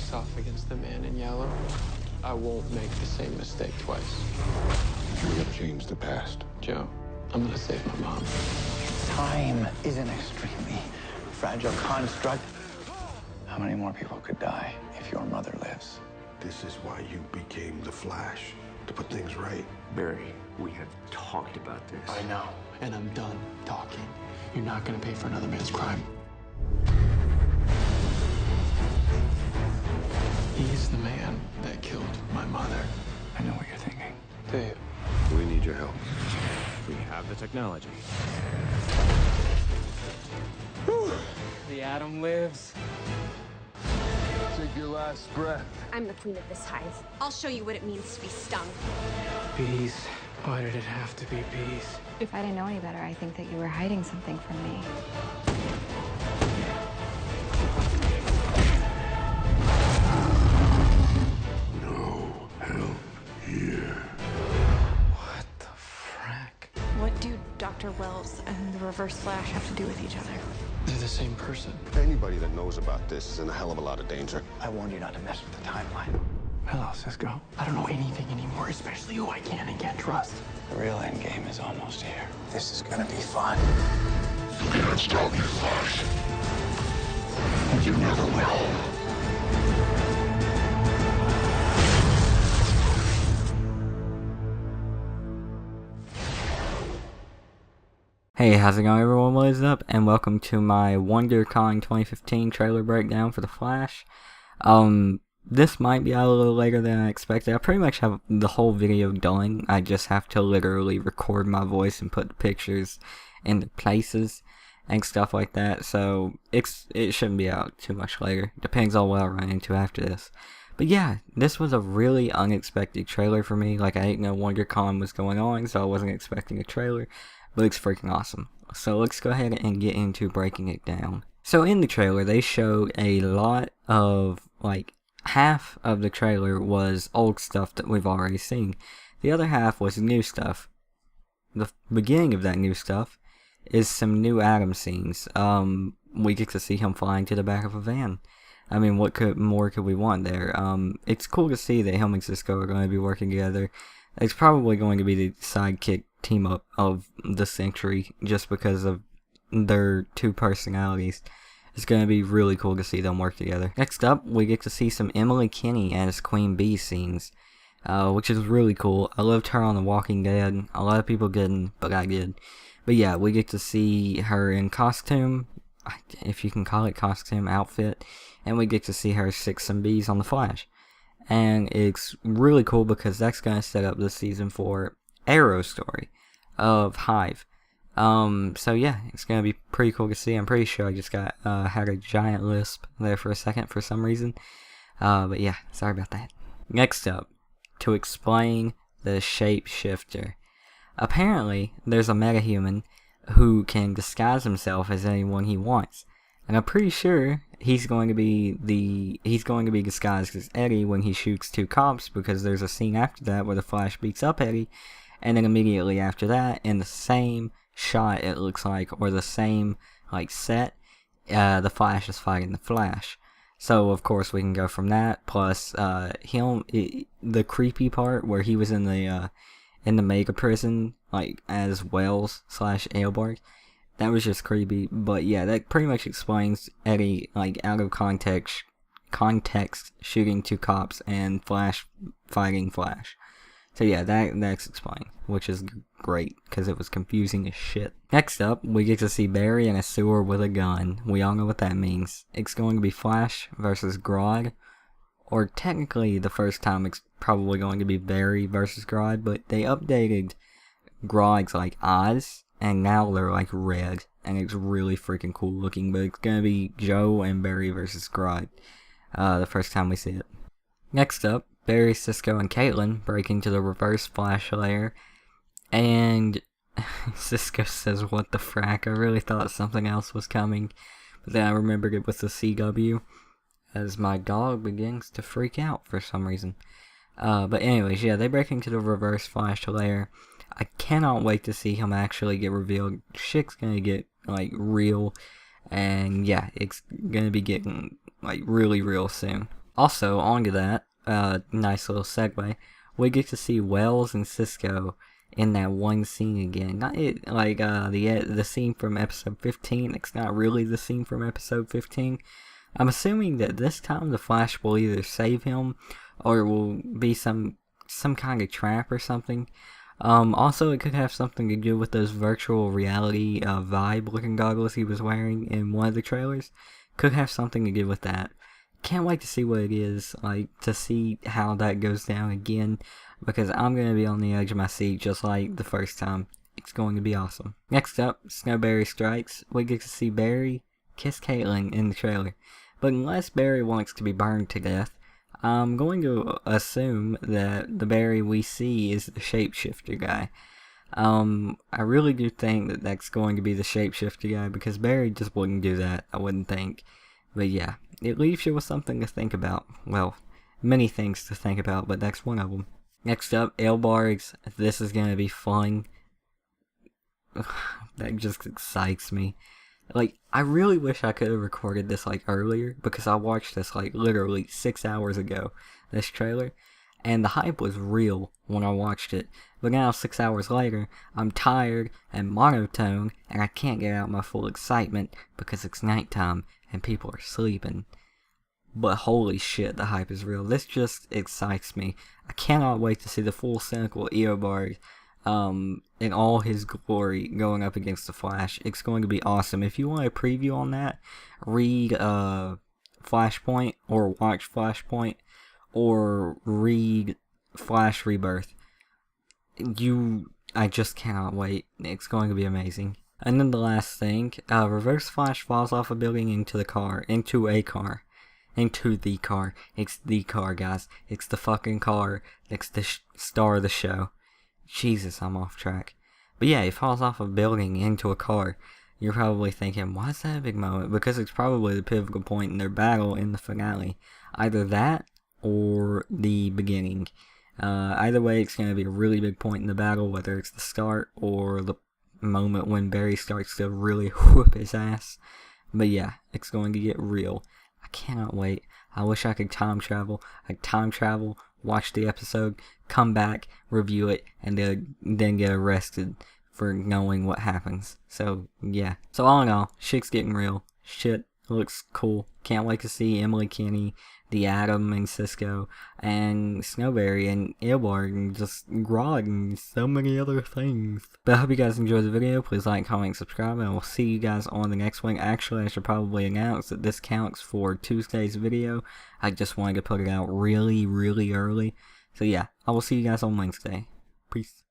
face off against the man in yellow, I won't make the same mistake twice. You're gonna change the past. Joe, I'm gonna save my mom. Time is an extremely fragile construct. How many more people could die if your mother lives? This is why you became the Flash, to put things right. Barry, we have talked about this. I know, and I'm done talking. You're not gonna pay for another man's crime. He's the man that killed my mother. I know what you're thinking. Do you? We need your help. We have the technology. The Atom lives. Take your last breath. I'm the queen of this hive. I'll show you what it means to be stung. Bees. Why did it have to be bees? If I didn't know any better, I think that you were hiding something from me. No help here. What the frack? What do Dr. Wells and the Reverse Flash have to do with each other? They're the same person. Anybody that knows about this is in a hell of a lot of danger. I warned you not to mess with the timeline. Hello, Cisco. I don't know anything anymore, especially who I can and can't trust. The real end game is almost here. This is gonna be fun. You can't stop me, Flash. And you never will. Hey, how's it going everyone, what is up, and welcome to my Wondercon 2015 trailer breakdown for The Flash. This might be out a little later than I expected. I pretty much have the whole video done. I just have to literally record my voice and put the pictures in the places and stuff like that, so it shouldn't be out too much later. Depends on what I run into after this. But yeah, this was a really unexpected trailer for me. Like, I didn't know Wondercon was going on, so I wasn't expecting a trailer. But it's freaking awesome. So let's go ahead and get into breaking it down. So in the trailer, they showed a lot of, like, half of the trailer was old stuff that we've already seen. The other half was new stuff. The beginning of that new stuff is some new Atom scenes. We get to see him flying to the back of a van. I mean, what more could we want there? It's cool to see that him and Cisco are going to be working together. It's probably going to be the sidekick team up of the century just because of their two personalities. It's going to be really cool to see them work together. Next up, we get to see some Emily Kinney as Queen Bee scenes, which is really cool. I loved her on The Walking Dead. A lot of people didn't, but I did. But yeah, we get to see her in costume, if you can call it costume, outfit, and we get to see her stick some bees on The Flash. And it's really cool because that's going to set up this season for Arrow's story of Hive. So yeah, it's going to be pretty cool to see. I'm pretty sure I just got had a giant lisp there for a second for some reason. But yeah, sorry about that. Next up, to explain the shapeshifter. Apparently, there's a metahuman who can disguise himself as anyone he wants. And I'm pretty sure he's going to be disguised as Eddie when he shoots two cops, because there's a scene after that where the Flash beats up Eddie, and then immediately after that, in the same shot it looks like, or the same like set, the Flash is fighting the Flash. So of course we can go from that, plus the creepy part where he was in the mega prison, like as Wells / Ailborg. That was just creepy, but yeah, that pretty much explains Eddie, like, out of context shooting two cops and Flash fighting Flash. So yeah, that's explained, which is great, because it was confusing as shit. Next up, we get to see Barry in a sewer with a gun. We all know what that means. It's going to be Flash versus Grodd, or technically the first time it's probably going to be Barry versus Grodd, but they updated Grodd's, like, eyes, and now they're like red, and it's really freaking cool looking. But it's gonna be Joe and Barry versus Grodd, the first time we see it. Next up, Barry, Cisco, and Caitlin break into the Reverse Flash lair, and Cisco says, "What the frack?" I really thought something else was coming, but then I remembered it was the CW, as my dog begins to freak out for some reason. But anyways, yeah, they break into the Reverse Flash lair. I cannot wait to see him actually get revealed. Shit's gonna get, like, real. And yeah, it's gonna be getting, like, really real soon. Also, onto that, nice little segue, we get to see Wells and Cisco in that one scene again. Not it, like, the scene from episode 15, it's not really the scene from episode 15. I'm assuming that this time the Flash will either save him, or it will be some kind of trap or something. Also, it could have something to do with those virtual reality vibe looking goggles he was wearing in one of the trailers. Could have something to do with that. Can't wait to see what it is, like, to see how that goes down again, because I'm going to be on the edge of my seat just like the first time. It's going to be awesome. Next up, Snowberry strikes. We get to see Barry kiss Caitlin in the trailer. But unless Barry wants to be burned to death, I'm going to assume that the Barry we see is the shapeshifter guy. I really do think that that's going to be the shapeshifter guy, because Barry just wouldn't do that, I wouldn't think. But yeah, it leaves you with something to think about. Well, many things to think about, but that's one of them. Next up, Elbargs. This is going to be fun. That just excites me. Like, I really wish I could have recorded this, like, earlier, because I watched this, like, literally 6 hours ago, this trailer, and the hype was real when I watched it. But now, 6 hours later, I'm tired and monotone, and I can't get out my full excitement because it's nighttime and people are sleeping. But holy shit, the hype is real. This just excites me. I cannot wait to see the full cynical Eobard in all his glory going up against the Flash. It's going to be awesome. If you want a preview on that, read Flashpoint, or watch Flashpoint, or read Flash Rebirth. I just cannot wait. It's going to be amazing. And then the last thing, Reverse Flash falls off a building into the car. Into the car. It's the car, guys. It's the fucking car. It's the star of the show. Jesus, I'm off track. But yeah, he falls off a building into a car. You're probably thinking, why is that a big moment? Because it's probably the pivotal point in their battle in the finale. Either that, or the beginning. Either way, it's going to be a really big point in the battle, whether it's the start, or the moment when Barry starts to really whoop his ass. But yeah, it's going to get real. I cannot wait. I wish I could time travel. Watch the episode, come back, review it, and then get arrested for knowing what happens. So, yeah. So, all in all, shit's getting real. Shit looks cool. Can't wait to see Emily Kinney, the Atom, and Cisco, and Snowberry, and Eobard, and just Grodd, and so many other things. But I hope you guys enjoyed the video. Please like, comment, subscribe, and we'll see you guys on the next one. Actually, I should probably announce that this counts for Tuesday's video. I just wanted to put it out really, really early. So yeah, I will see you guys on Wednesday. Peace.